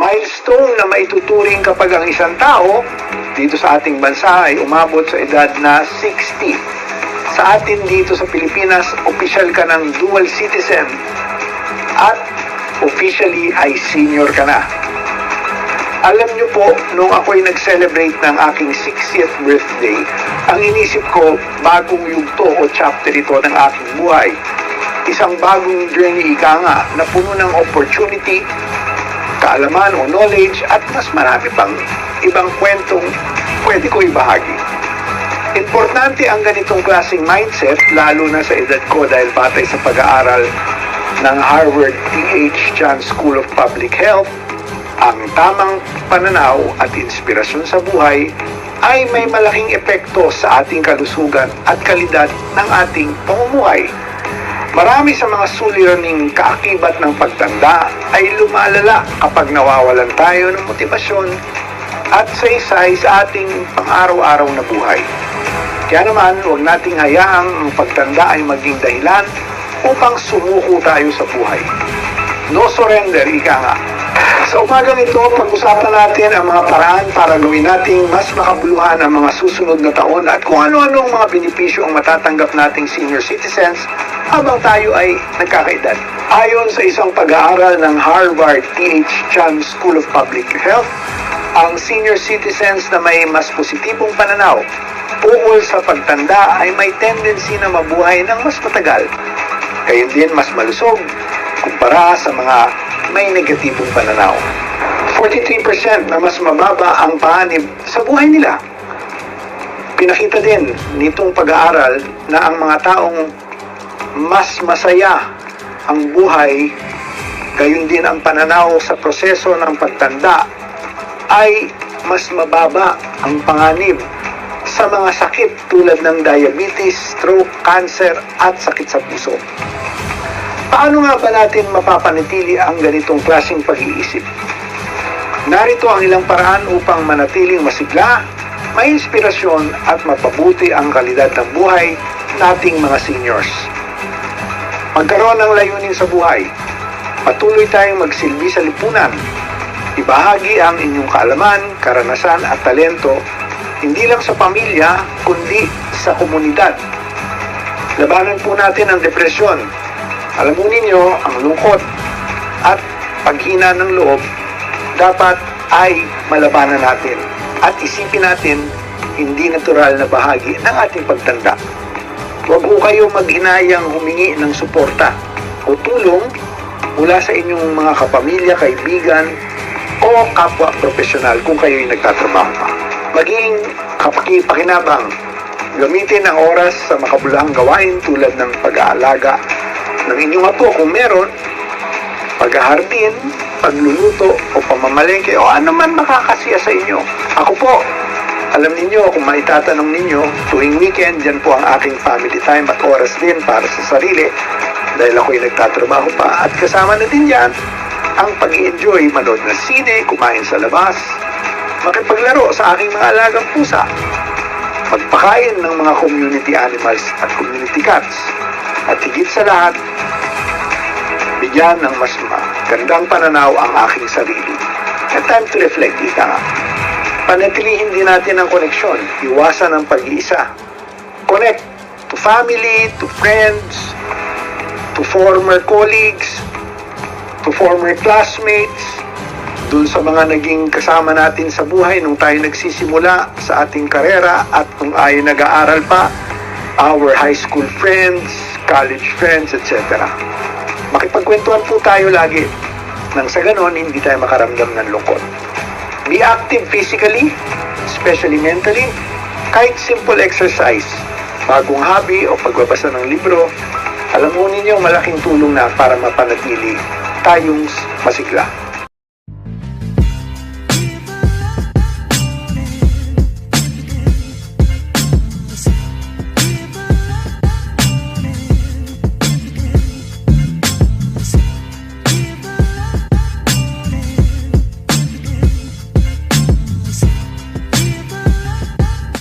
milestone na maituturing kapag ang isang tao dito sa ating bansa ay umabot sa edad na 60. Sa atin dito sa Pilipinas, official ka ng dual citizen at officially ay senior ka na. Alam niyo po, nung ako'y nag-celebrate ng aking 60th birthday, ang inisip ko, bagong yugto o chapter ito ng aking buhay. Isang bagong journey ika nga na puno ng opportunity, kaalaman o knowledge at mas marami pang ibang kwentong pwede ko ibahagi. Importante ang ganitong klaseng mindset lalo na sa edad ko dahil batay sa pag-aaral ng Harvard T.H. Chan School of Public Health, ang tamang pananaw at inspirasyon sa buhay ay may malaking epekto sa ating kalusugan at kalidad ng ating pamumuhay. Marami sa mga suliraning kaakibat ng pagtanda ay lumalala kapag nawawalan tayo ng motibasyon at saysay sa ating pang-araw-araw na buhay. Kaya naman, huwag nating hayaang ang pagtanda ay maging dahilan upang sumuko tayo sa buhay. No surrender, ika nga. Sa umagang ito, pag-usapan natin ang mga paraan para gawin nating mas makabuluhan ang mga susunod na taon at kung ano-anong mga benepisyo ang matatanggap nating senior citizens habang tayo ay nagkakaedad. Ayon sa isang pag-aaral ng Harvard T.H. Chan School of Public Health, ang senior citizens na may mas positibong pananaw ukol sa pagtanda ay may tendency na mabuhay ng mas matagal. Gayon din mas malusog kumpara sa mga may negatibong pananaw. 43% na mas mababa ang panganib sa buhay nila. Pinakita din nitong pag-aaral na ang mga taong mas masaya ang buhay, gayon din ang pananaw sa proseso ng pagtanda ay mas mababa ang panganib sa mga sakit tulad ng diabetes, stroke, cancer at sakit sa puso. Paano nga ba natin mapapanatili ang ganitong klaseng pag-iisip? Narito ang ilang paraan upang manatiling masigla, may inspirasyon at mapabuti ang kalidad ng buhay nating mga seniors. Magkaroon ng layunin sa buhay. Patuloy tayong magsilbi sa lipunan. Ibahagi ang inyong kaalaman, karanasan at talento hindi lang sa pamilya, kundi sa komunidad. Labanan po natin ang depresyon. Alam mo ninyo, ang lungkot at paghina ng loob dapat ay malabanan natin at isipin natin hindi natural na bahagi ng ating pagtanda. Huwag po kayo maghinayang humingi ng suporta o tulong mula sa inyong mga kapamilya, kaibigan o kapwa profesional kung kayo'y nagtatrabaho pa. Maging kapakipakinabang, gamitin ang oras sa makabuluhang gawain tulad ng pag-aalaga ng inyong apo kung meron, paghahardin, pagluluto o pamamalengke o ano man makakasiya sa inyo. Ako po, alam ninyo kung maitatanong ninyo, tuwing weekend, dyan po ang aking family time at oras din para sa sarili dahil ako'y nagtatrabaho pa at kasama na din dyan ang pag-i-enjoy, manood ng sine, kumain sa labas, makipaglaro sa aking mga alagang pusa, magpakain ng mga community animals at community cats, at higit sa lahat, bigyan ng mas magandang pananaw ang aking sarili. And time to reflect, ika nga. Panatilihin din natin ang koneksyon, iwasan ang pag-iisa. Connect to family, to friends, to former colleagues, to former classmates, dun sa mga naging kasama natin sa buhay nung tayo nagsisimula sa ating karera at kung ay nag-aaral pa, our high school friends, college friends, etc. Makipagkwentuhan po tayo lagi nang sa ganon hindi tayo makaramdam ng lungkot. Be active physically, especially mentally, kahit simple exercise, bagong hobby o pagbabasa ng libro, alam mo ninyo malaking tulong na para mapanatili tayong masigla.